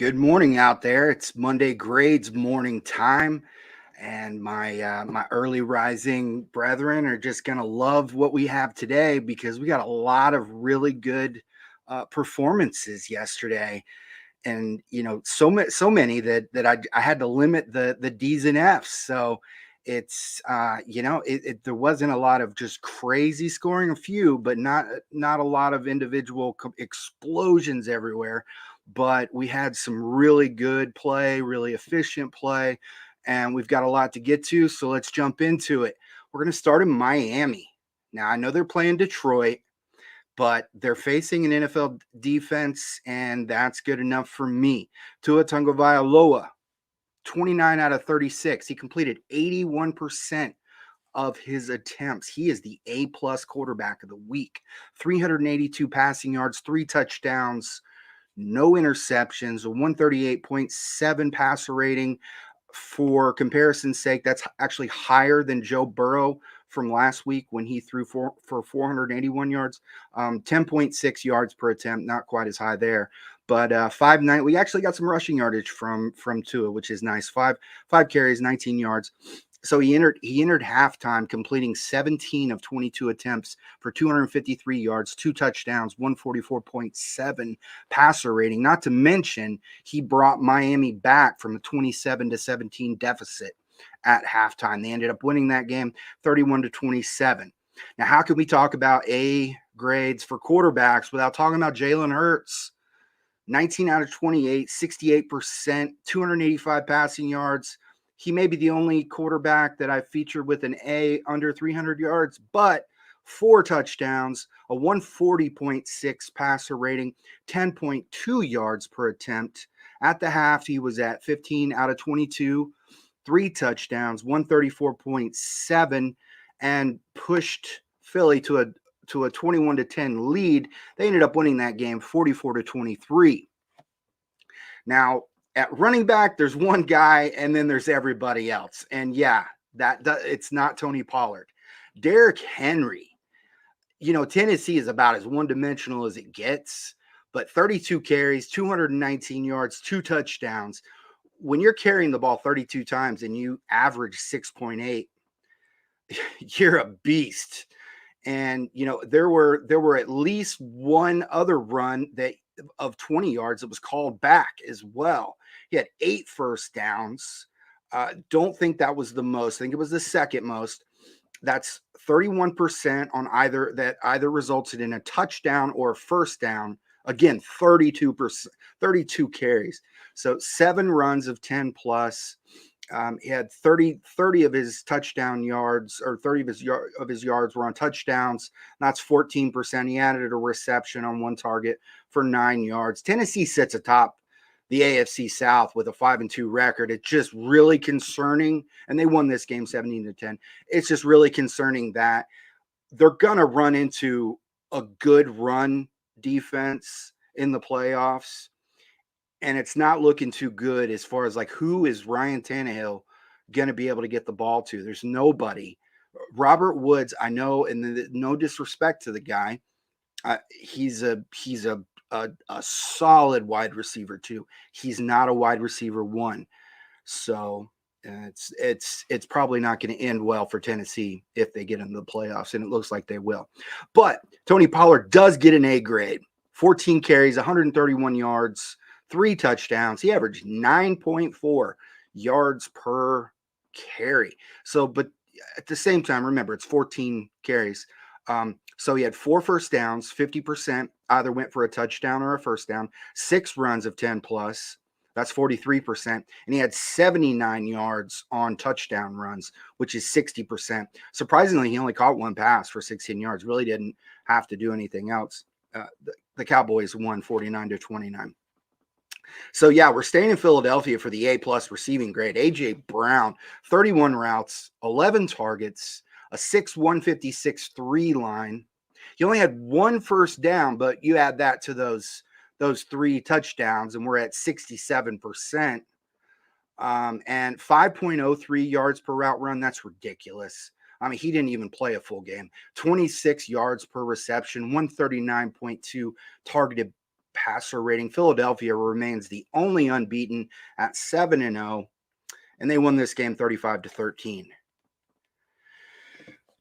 Good morning out there. It's Monday grades morning time, and my early rising brethren are just gonna love what we have today because we got a lot of really good performances yesterday, and so many that I had to limit the D's and F's. So it's there wasn't a lot of just crazy scoring, a few, but not a lot of individual explosions everywhere. But we had some really good play, really efficient play, and we've got a lot to get to. So let's jump into it. We're going to start in Miami. Now I know they're playing Detroit, but they're facing an NFL defense, and that's good enough for me. Tua Tagovailoa, 29 out of 36. He completed 81% of his attempts. He is the A-plus quarterback of the week. 382 passing yards, 3 touchdowns, no interceptions, a 138.7 passer rating. For comparison's sake, that's actually higher than Joe Burrow from last week when he threw for 481 yards, 10.6 yards per attempt, not quite as high there. But 5-9, we actually got some rushing yardage from Tua, which is nice. Five carries, 19 yards. So he entered halftime completing 17 of 22 attempts for 253 yards, 2 touchdowns, 144.7 passer rating. Not to mention, he brought Miami back from a 27-17 deficit at halftime. They ended up winning that game 31-27. Now, how can we talk about A grades for quarterbacks without talking about Jalen Hurts? 19 out of 28, 68%, 285 passing yards. He may be the only quarterback that I featured with an A under 300 yards, but 4 touchdowns, a 140.6 passer rating, 10.2 yards per attempt. At the half, he was at 15 out of 22, 3 touchdowns, 134.7, and pushed Philly to a 21-10 lead. They ended up winning that game 44-23. Now, at running back, there's one guy, and then there's everybody else. And yeah, that it's not Tony Pollard. Derrick Henry. Tennessee is about as one-dimensional as it gets, but 32 carries, 219 yards, 2 touchdowns. When you're carrying the ball 32 times and you average 6.8, you're a beast. And there were at least one other run that of 20 yards that was called back as well. He had 8 first downs. Don't think that was the most. I think it was the second most. That's 31% on either resulted in a touchdown or a first down. Again, 32%, 32 carries. So 7 runs of 10 plus. He had 30 of his touchdown yards, or 30 of his yards were on touchdowns. That's 14%. He added a reception on 1 target for 9 yards. Tennessee sits atop the AFC South with a 5-2 record. It's just really concerning, and they won this game 17-10. It's just really concerning that they're gonna run into a good run defense in the playoffs. And it's not looking too good as far as like who is Ryan Tannehill going to be able to get the ball to. There's nobody. Robert Woods, I know, and no disrespect to the guy, he's a solid wide receiver too. He's not a wide receiver 1, so it's probably not going to end well for Tennessee if they get into the playoffs, and it looks like they will. But Tony Pollard does get an A grade. 14 carries, 131 yards. 3 touchdowns. He averaged 9.4 yards per carry. So, but at the same time, remember, it's 14 carries. So he had 4 first downs, 50% either went for a touchdown or a first down, 6 runs of 10 plus. That's 43%. And he had 79 yards on touchdown runs, which is 60%. Surprisingly, he only caught 1 pass for 16 yards. Really didn't have to do anything else. The Cowboys won 49-29. So, yeah, we're staying in Philadelphia for the A-plus receiving grade. A.J. Brown, 31 routes, 11 targets, a 6'1", 56.3 line. He only had 1 first down, but you add that to those 3 touchdowns, and we're at 67%. And 5.03 yards per route run, that's ridiculous. I mean, he didn't even play a full game. 26 yards per reception, 139.2 targeted passer rating. Philadelphia remains the only unbeaten at 7-0, and they won this game 35-13.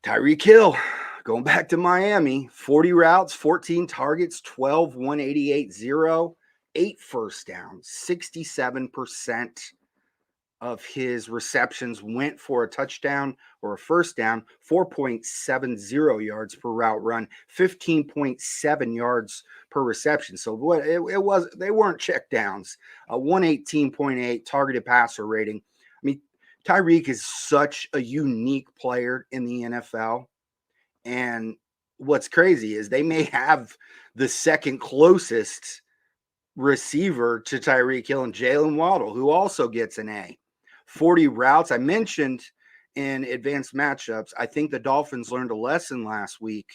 Tyreek Hill, going back to Miami, 40 routes, 14 targets, 12, 188, 0, 8 first downs, 67% of his receptions went for a touchdown or a first down, 4.70 yards per route run, 15.7 yards per reception. So what it was, they weren't check downs. A 118.8 targeted passer rating. I mean, Tyreek is such a unique player in the NFL. And what's crazy is they may have the second closest receiver to Tyreek Hill and Jalen Waddle, who also gets an A. 40 routes. I mentioned in advanced matchups, I think the Dolphins learned a lesson last week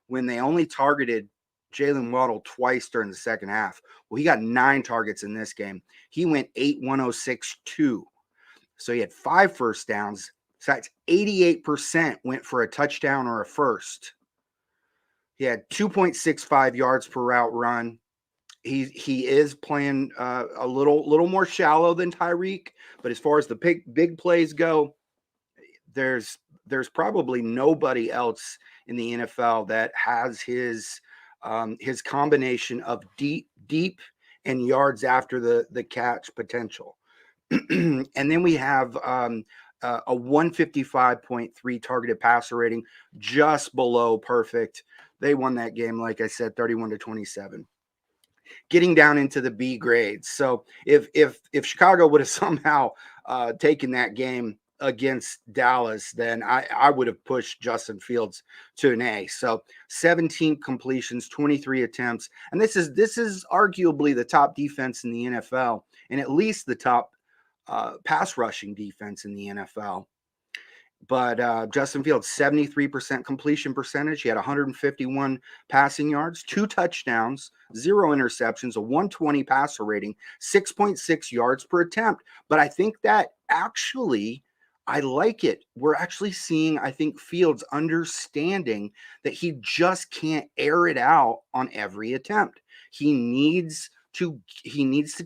when they only targeted Jalen Waddle twice during the second half. Well, he got 9 targets in this game. He went 8, 106, 2. So he had 5 first downs. So that's 88% went for a touchdown or a first. He had 2.65 yards per route run. He is playing a little more shallow than Tyreek, but as far as the big plays go, there's probably nobody else in the NFL that has his combination of deep and yards after the catch potential. And then we have a 155.3 targeted passer rating, just below perfect. They won that game, like I said, 31-27. Getting down into the B grades. So if Chicago would have somehow taken that game against Dallas, then I would have pushed Justin Fields to an A. So 17 completions, 23 attempts, and this is arguably the top defense in the NFL, and at least the top pass rushing defense in the NFL. But Justin Fields, 73% completion percentage. He had 151 passing yards, 2 touchdowns, 0 interceptions, a 120 passer rating, 6.6 yards per attempt. But I think that actually, I like it. We're actually seeing, I think, Fields understanding that he just can't air it out on every attempt. He needs to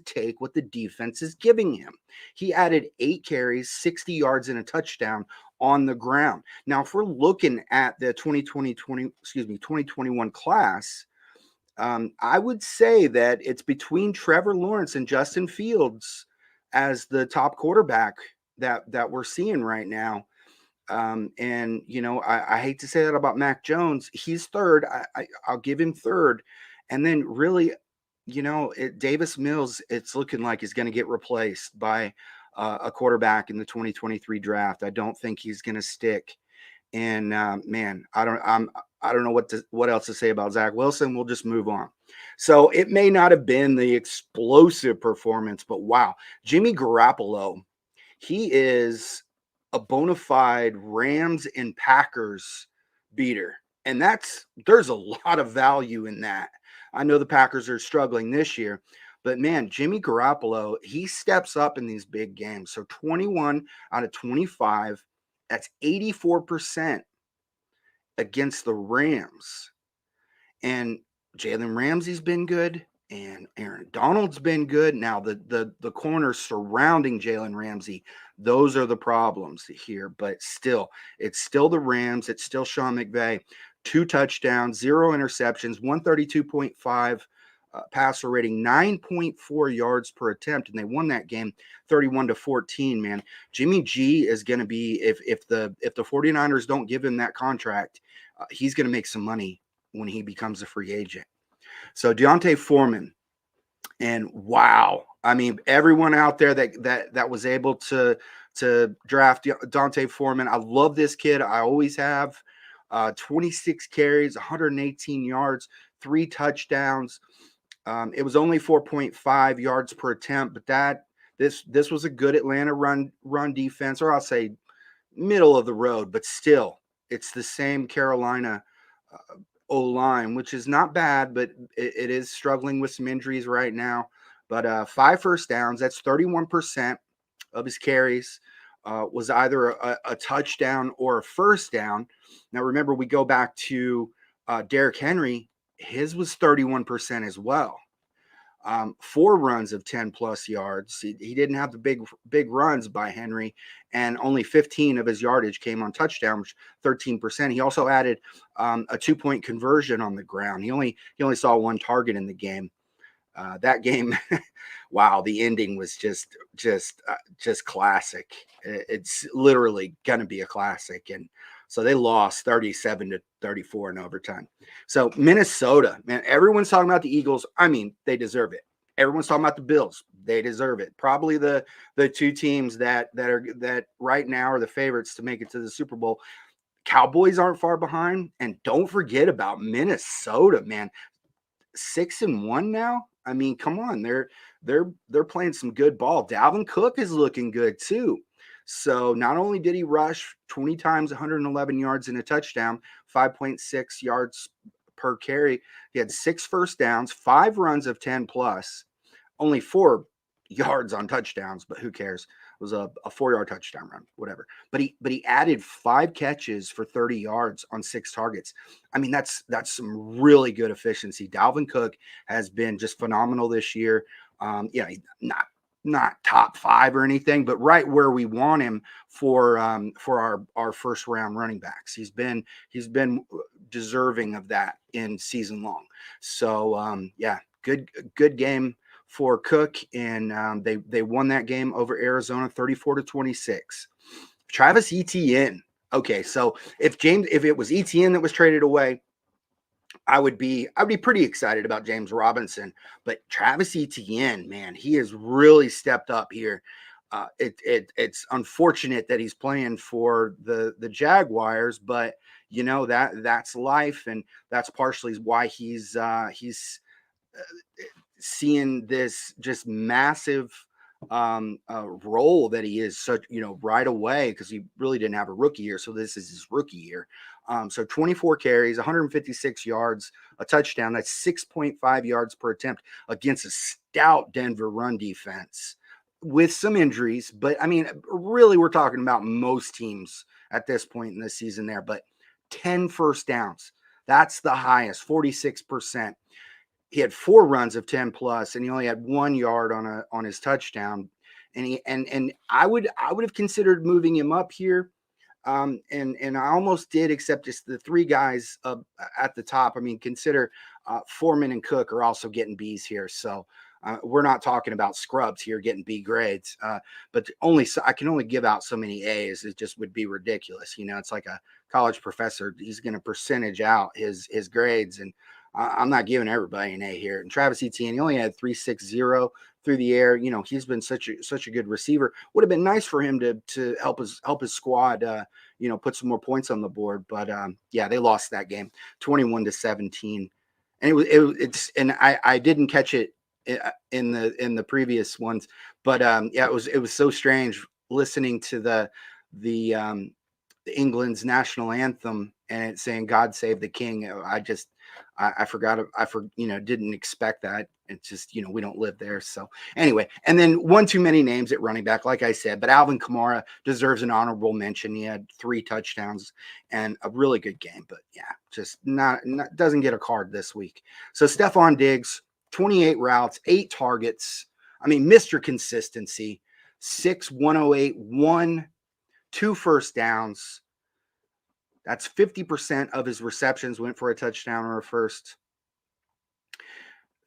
take what the defense is giving him. He added 8 carries, 60 yards, and a touchdown on the ground. Now, if we're looking at the 2021 class, I would say that it's between Trevor Lawrence and Justin Fields as the top quarterback that we're seeing right now. And I hate to say that about Mac Jones. He's third. I'll give him third. And then really, Davis Mills, it's looking like he's going to get replaced by a quarterback in the 2023 draft. I don't think he's going to stick. And man, I don't know what else to say about Zach Wilson. We'll just move on. So it may not have been the explosive performance, but wow, Jimmy Garoppolo, he is a bona fide Rams and Packers beater. And there's a lot of value in that. I know the Packers are struggling this year, but man, Jimmy Garoppolo, he steps up in these big games. So 21 out of 25, that's 84% against the Rams. And Jalen Ramsey's been good, and Aaron Donald's been good. Now the corners surrounding Jalen Ramsey, those are the problems here. But still, it's still the Rams. It's still Sean McVay. 2 touchdowns, 0 interceptions, 132.5 passer rating, 9.4 yards per attempt, and they won that game 31-14. Man, Jimmy G is going to be, if the 49ers don't give him that contract, he's going to make some money when he becomes a free agent. So Dante Foreman, and wow, I mean, everyone out there that was able to draft Dante Foreman, I love this kid. I always have. 26 carries, 118 yards, 3 touchdowns. It was only 4.5 yards per attempt, but this was a good Atlanta run defense, or I'll say middle of the road, but still, it's the same Carolina O-line, which is not bad, but it is struggling with some injuries right now. But 5 first downs, that's 31% of his carries. Was either a touchdown or a first down. Now, remember, we go back to Derrick Henry. His was 31% as well. 4 runs of 10 plus yards. He didn't have the big runs by Henry, and only 15 of his yardage came on touchdown, which 13%. He also added a 2-point conversion on the ground. He only saw 1 target in the game. That game, wow, the ending was just classic. It's literally going to be a classic. And so they lost 37-34 in overtime. So Minnesota, man, everyone's talking about the Eagles. I mean, they deserve it. Everyone's talking about the Bills. They deserve it. Probably the 2 teams that right now are the favorites to make it to the Super Bowl. Cowboys aren't far behind, and don't forget about Minnesota, man. 6-1 now. I mean, come on, they're playing some good ball. Dalvin Cook is looking good too. So not only did he rush 20 times, 111 yards and a touchdown, 5.6 yards per carry, he had 6 first downs, 5 runs of 10 plus, only 4 yards on touchdowns, but who cares? It was a 4-yard touchdown run, whatever. But he added 5 catches for 30 yards on 6 targets. I mean, that's some really good efficiency. Dalvin Cook has been just phenomenal this year. Not top 5 or anything, but right where we want him for our first round running backs. He's been deserving of that in season long. So good game for Cook, and they won that game over Arizona 34-26. Travis Etienne. Okay, so if it was Etienne that was traded away, I would be pretty excited about James Robinson, but Travis Etienne, man, he has really stepped up here. It's unfortunate that he's playing for the Jaguars, but that's life, and that's partially why he's seeing this just massive role that he is such, right away, because he really didn't have a rookie year. So this is his rookie year. So 24 carries, 156 yards, a touchdown. That's 6.5 yards per attempt against a stout Denver run defense with some injuries. But I mean, really, we're talking about most teams at this point in the season there, but 10 first downs. That's the highest, 46%. He had 4 runs of 10 plus, and he only had 1 yard on his touchdown. And I would have considered moving him up here. And I almost did, except it's the 3 guys at the top. I mean, consider Foreman and Cook are also getting B's here. So we're not talking about scrubs here getting B grades. But I can only give out so many A's. It just would be ridiculous. It's like a college professor. He's going to percentage out his grades, and I'm not giving everybody an A here. And Travis Etienne, he only had 3.60 through the air. He's been such a good receiver. Would have been nice for him to help his squad, put some more points on the board. But they lost that game 21-17. And I didn't catch it in the previous ones, but it was so strange listening to the England's national anthem and it saying "God Save the King." I forgot. Didn't expect that. It's just, we don't live there. So anyway, and then one too many names at running back, like I said, but Alvin Kamara deserves an honorable mention. He had 3 touchdowns and a really good game, but just not doesn't get a card this week. So Stephon Diggs, 28 routes, 8 targets. I mean, Mr. Consistency, 6, 108, 2 first downs. That's 50% of his receptions went for a touchdown or a first.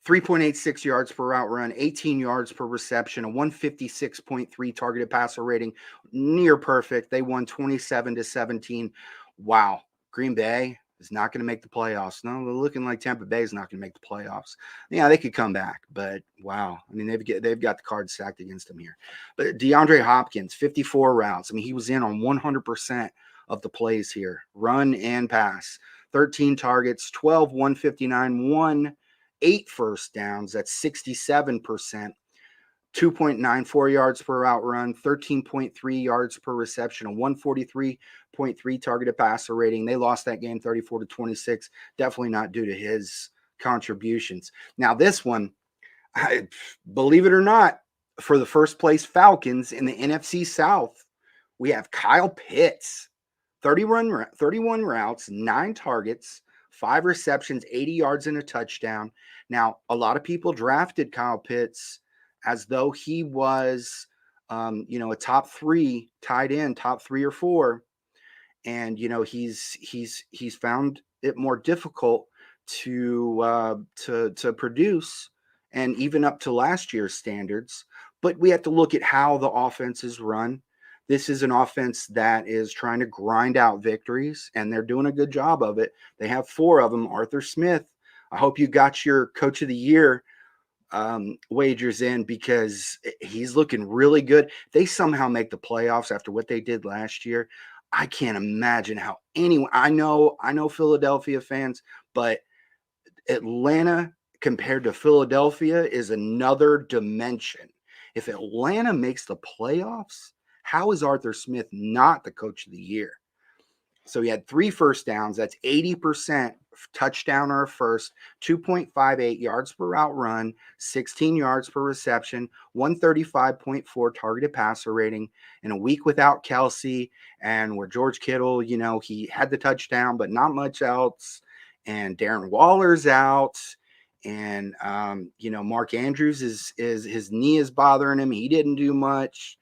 3.86 yards per route run, 18 yards per reception, a 156.3 targeted passer rating, near perfect. They won 27-17. Wow. Green Bay is not going to make the playoffs. No, they're looking like Tampa Bay is not going to make the playoffs. Yeah, they could come back, but wow. I mean, they've got the cards stacked against them here. But DeAndre Hopkins, 54 routes. I mean, he was in on 100% of the plays here, run and pass. 13 targets, 12, 159, 8 first downs. That's 67%. 2.94 yards per route run, 13.3 yards per reception, a 143.3 targeted passer rating. They lost that game 34-26. Definitely not due to his contributions. Now this one, believe it or not, for the first place Falcons in the NFC South, we have Kyle Pitts. 31 routes, 9 targets, 5 receptions, 80 yards and a touchdown. Now, a lot of people drafted Kyle Pitts as though he was, a top 3 tight end, top 3 or 4, and he's found it more difficult to produce, and even up to last year's standards. But we have to look at how the offense is run. This is an offense that is trying to grind out victories, and they're doing a good job of it. They have 4 of them. Arthur Smith, I hope you got your Coach of the Year wagers in, because he's looking really good. They somehow make the playoffs after what they did last year. I can't imagine how anyone. I know Philadelphia fans, but Atlanta compared to Philadelphia is another dimension. If Atlanta makes the playoffs, how is Arthur Smith not the Coach of the Year? So he had 3 first downs. That's 80% touchdown or first, 2.58 yards per route run, 16 yards per reception, 135.4 targeted passer rating. In a week without Kelsey, and where George Kittle, he had the touchdown, but not much else. And Darren Waller's out. And, Mark Andrews is his knee is bothering him. He didn't do much.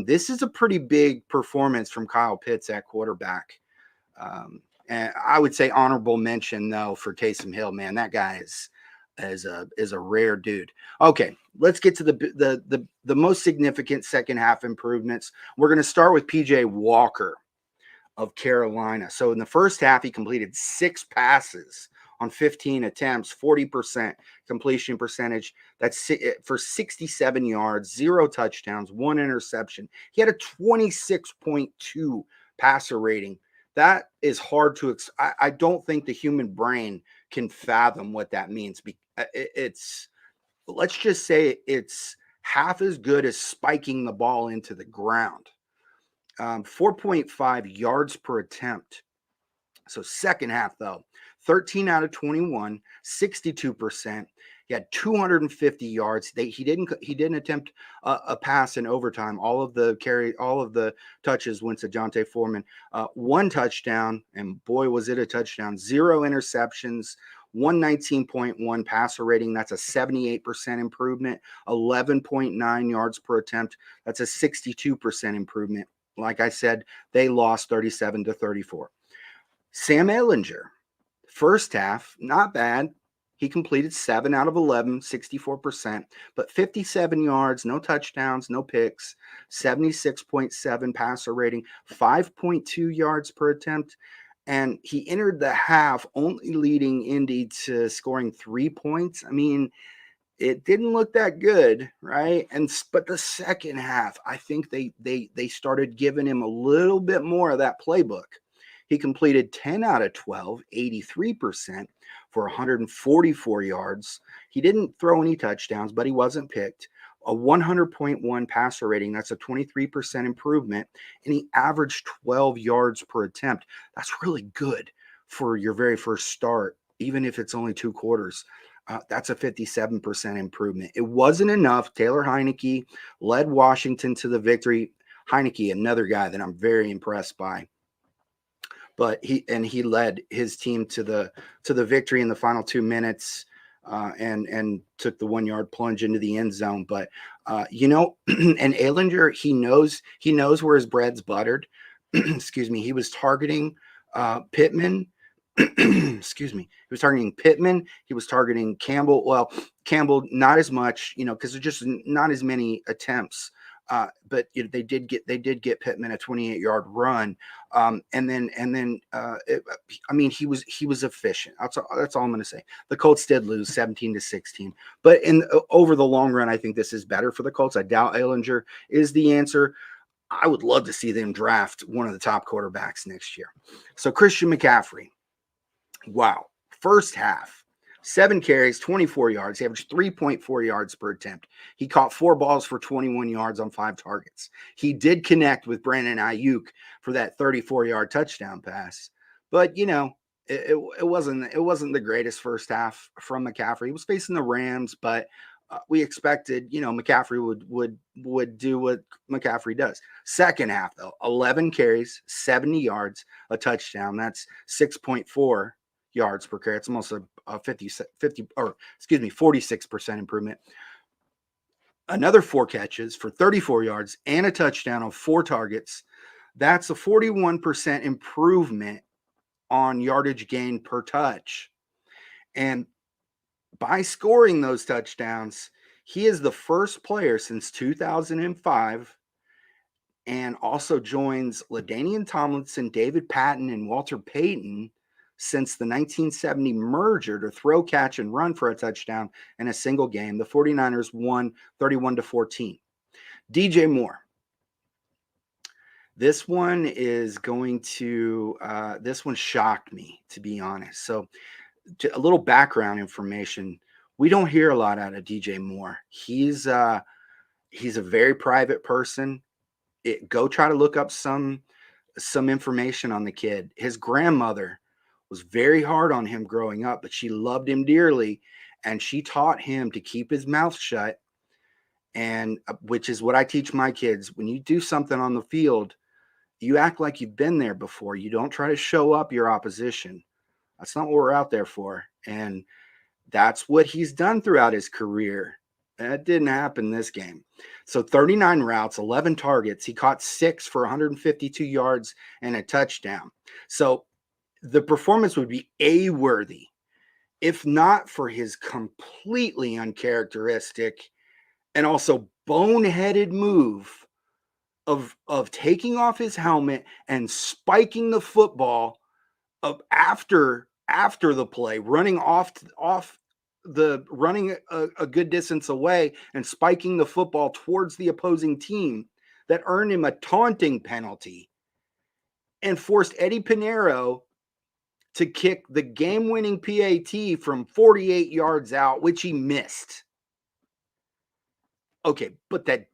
This is a pretty big performance from Kyle Pitts at quarterback. And I would say honorable mention, though, for Taysom Hill. Man, that guy is a rare dude. Okay, let's get to the most significant second half improvements. We're going to start with PJ Walker of Carolina. So in the first half, he completed 6 passes on 15 attempts, 40% completion percentage. That's for 67 yards, 0 touchdowns, 1 interception. He had a 26.2 passer rating. That is hard to I don't think the human brain can fathom what that means. It's, let's just say, it's half as good as spiking the ball into the ground. 4.5 yards per attempt. So second half, though, 13 out of 21, 62%. He had 250 yards. He didn't attempt a pass in overtime. All of the touches went to Dante Foreman. 1 touchdown, and boy, was it a touchdown. 0 interceptions. 119.1 passer rating. That's a 78% improvement. 11.9 yards per attempt. That's a 62% improvement. Like I said, they lost 37-34. Sam Ehlinger, first half, not bad. He completed 7 out of 11, 64%, but 57 yards, no touchdowns, no picks, 76.7 passer rating, 5.2 yards per attempt. And he entered the half only leading Indy to scoring 3 points. I mean, it didn't look that good, right? But the second half, I think they started giving him a little bit more of that playbook. He completed 10 out of 12, 83% for 144 yards. He didn't throw any touchdowns, but he wasn't picked. A 100.1 passer rating. That's a 23% improvement. And he averaged 12 yards per attempt. That's really good for your very first start, even if it's only 2 quarters. That's a 57% improvement. It wasn't enough. Taylor Heineke led Washington to the victory. Heineke, another guy that I'm very impressed by. But he led his team to the victory in the final 2 minutes, and took the 1-yard plunge into the end zone. But and Ehlinger, he knows where his bread's buttered. Excuse me. He was targeting Pittman. Excuse me. He was targeting Pittman. He was targeting Campbell. Well, Campbell not as much, because there's just not as many attempts. But they did get Pittman a 28-yard run, and then he was efficient. That's all I'm going to say. The Colts did lose 17-16, but over the long run, I think this is better for the Colts. I doubt Ehlinger is the answer. I would love to see them draft one of the top quarterbacks next year. So Christian McCaffrey, wow, first half. 7 carries, 24 yards. He averaged 3.4 yards per attempt. He caught 4 balls for 21 yards on 5 targets. He did connect with Brandon Ayuk for that 34-yard touchdown pass. But, it wasn't the greatest first half from McCaffrey. He was facing the Rams, but we expected, McCaffrey would do what McCaffrey does. Second half, though, 11 carries, 70 yards, a touchdown. That's 6.4 yards per carry. It's almost a 46% improvement. Another 4 catches for 34 yards and a touchdown on 4 targets. That's a 41% improvement on yardage gain per touch. And by scoring those touchdowns, he is the first player since 2005 and also joins LaDainian Tomlinson, David Patton, and Walter Payton since the 1970 merger to throw, catch, and run for a touchdown in a single game. The 49ers won 31-14. DJ Moore. This one is going to, this one shocked me, to be honest. So a little background information. We don't hear a lot out of DJ Moore. He's a very private person. Go try to look up some information on the kid. His grandmother was very hard on him growing up, but she loved him dearly, and she taught him to keep his mouth shut. And which is what I teach my kids. When you do something on the field, you act like you've been there before. You don't try to show up your opposition. That's not what we're out there for. And that's what he's done throughout his career. That didn't happen this game. So 39 routes, 11 targets. He caught 6 for 152 yards and a touchdown. So the performance would be A-worthy if not for his completely uncharacteristic and also boneheaded move of taking off his helmet and spiking the football after the play, running running a good distance away and spiking the football towards the opposing team that earned him a taunting penalty and forced Eddie Pinheiro to kick the game-winning PAT from 48 yards out, which he missed. Okay, but that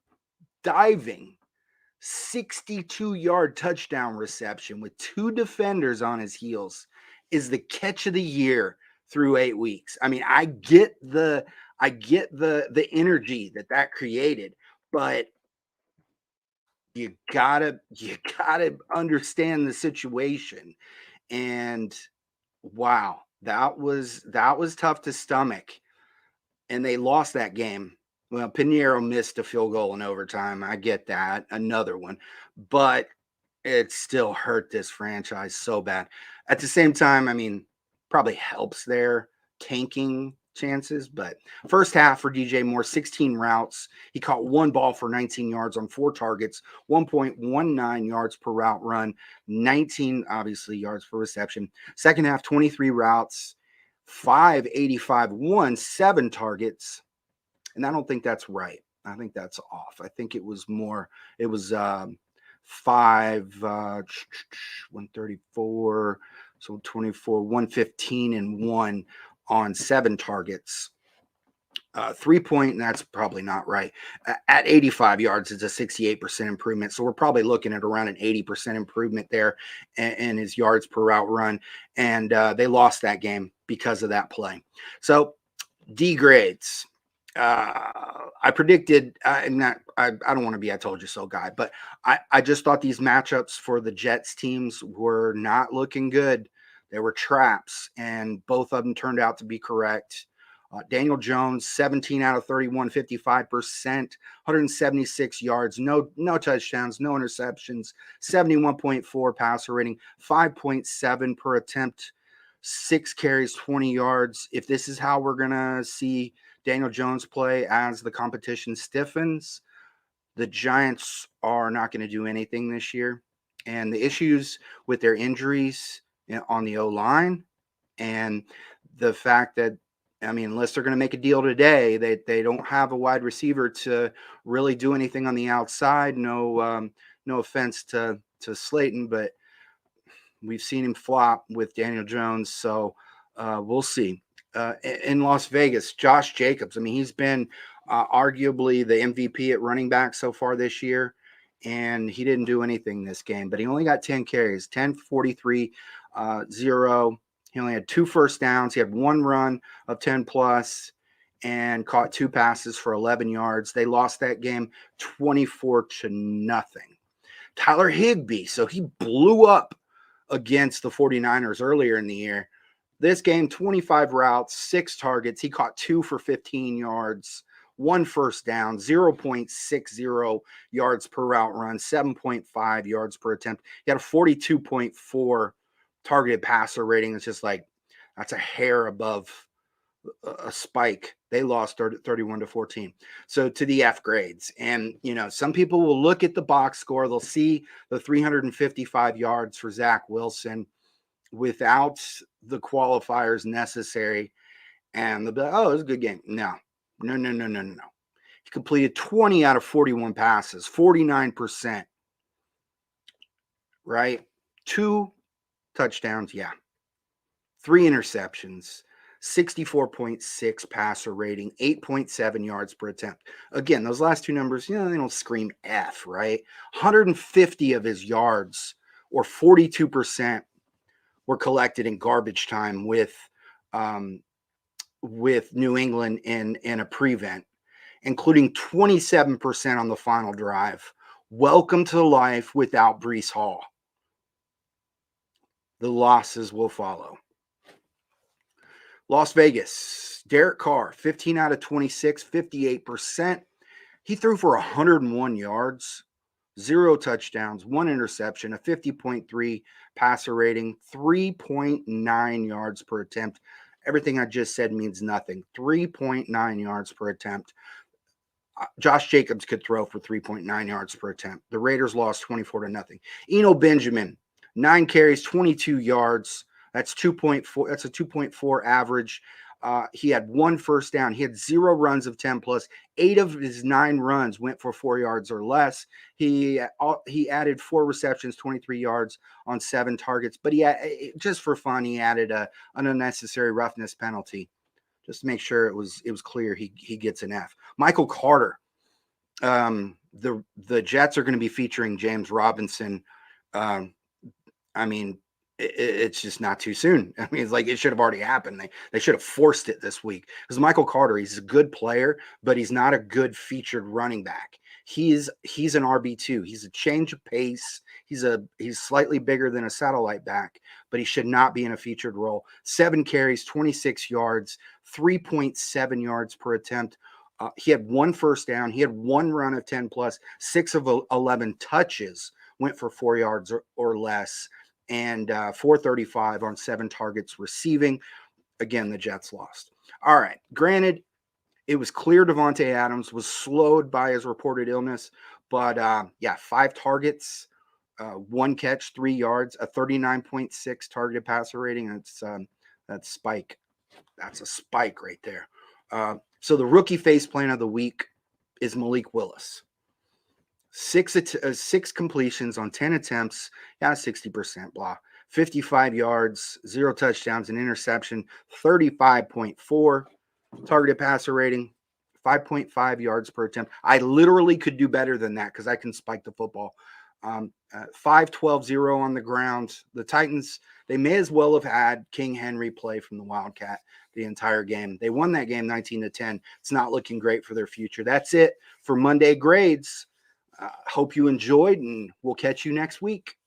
diving 62-yard touchdown reception with 2 defenders on his heels is the catch of the year through 8 weeks. I mean, I get the energy that created, but you gotta understand the situation. And wow, that was tough to stomach. And they lost that game. Well, Pinheiro missed a field goal in overtime. I get that. Another one. But it still hurt this franchise so bad. At the same time, I mean, probably helps their tanking chances. But first half for DJ Moore, 16 routes. He caught 1 ball for 19 yards on 4 targets, 1.19 yards per route run, 19, obviously, yards per reception. Second half, 23 routes, 585, 7 targets. And I don't think that's right. I think that's off. I think it was more, it was 134, so 24, 115 and 1 on 7 targets. 3-point, and that's probably not right. At 85 yards, it's a 68% improvement. So we're probably looking at around an 80% improvement there in his yards per route run. And they lost that game because of that play. So D grades. I predicted, I don't want to be I told you so guy, but I just thought these matchups for the Jets teams were not looking good. They were traps, and both of them turned out to be correct. Daniel Jones, 17 out of 31, 55%, 176 yards, no touchdowns, no interceptions, 71.4 passer rating, 5.7 per attempt, 6 carries, 20 yards. If this is how we're going to see Daniel Jones play as the competition stiffens, the Giants are not going to do anything this year. And the issues with their injuries on the O-line and the fact that, I mean, unless they're going to make a deal today, they don't have a wide receiver to really do anything on the outside. No offense to Slayton, but we've seen him flop with Daniel Jones. So we'll see. In Las Vegas, Josh Jacobs. I mean, he's been arguably the MVP at running back so far this year, and he didn't do anything this game, but he only got 10 carries, 10, 43, 0. He only had 2 first downs. He had 1 run of 10 plus and caught 2 passes for 11 yards. They lost that game 24-0. Tyler Higbee. So he blew up against the 49ers earlier in the year. This game, 25 routes, 6 targets. He caught 2 for 15 yards, 1 first down, 0.60 yards per route run, 7.5 yards per attempt. He had a 42.4 targeted passer rating. It's just like, that's a hair above a spike. They lost 31-14. So to the F grades. And, some people will look at the box score. They'll see the 355 yards for Zach Wilson without the qualifiers necessary. And they'll be like, oh, it was a good game. No. He completed 20 out of 41 passes, 49%. Right? 2 touchdowns. Yeah. 3 interceptions. 64.6 passer rating, 8.7 yards per attempt. Again, those last 2 numbers, they don't scream F, right? 150 of his yards, or 42%, were collected in garbage time with New England in a prevent, including 27% on the final drive. Welcome to life without Breece Hall. The losses will follow. Las Vegas, Derek Carr, 15 out of 26, 58%. He threw for 101 yards, 0 touchdowns, 1 interception, a 50.3 passer rating, 3.9 yards per attempt. Everything I just said means nothing. 3.9 yards per attempt. Josh Jacobs could throw for 3.9 yards per attempt. The Raiders lost 24-0. Eno Benjamin, 9 carries, 22 yards. That's 2.4. That's a 2.4 average. He had 1 first down. He had 0 runs of 10 plus. 8 of his 9 runs went for 4 yards or less. He added 4 receptions, 23 yards on 7 targets. But just for fun, he added an unnecessary roughness penalty, just to make sure it was clear he gets an F. Michael Carter. The Jets are going to be featuring James Robinson. It's just not too soon. It's like it should have already happened. They should have forced it this week. Because Michael Carter, he's a good player, but he's not a good featured running back. He's an RB2. He's a change of pace. He's slightly bigger than a satellite back, but he should not be in a featured role. 7 carries, 26 yards, 3.7 yards per attempt. He had 1 first down. He had 1 run of 10 plus. 6 of 11 touches went for 4 yards or less. And 435 on 7 targets receiving. Again, the Jets lost. All right. Granted, it was clear Davante Adams was slowed by his reported illness. But, 5 targets, 1 catch, 3 yards, a 39.6 targeted passer rating. That's spike. That's a spike right there. So the rookie faceplant of the week is Malik Willis. 6 completions on 10 attempts, 60%, blah. 55 yards, 0 touchdowns, an interception, 35.4 targeted passer rating, 5.5 yards per attempt. I literally could do better than that because I can spike the football. 5-12-0 on the ground. The Titans, they may as well have had King Henry play from the Wildcat the entire game. They won that game 19-10. It's not looking great for their future. That's it for Monday Grades. Hope you enjoyed, and we'll catch you next week.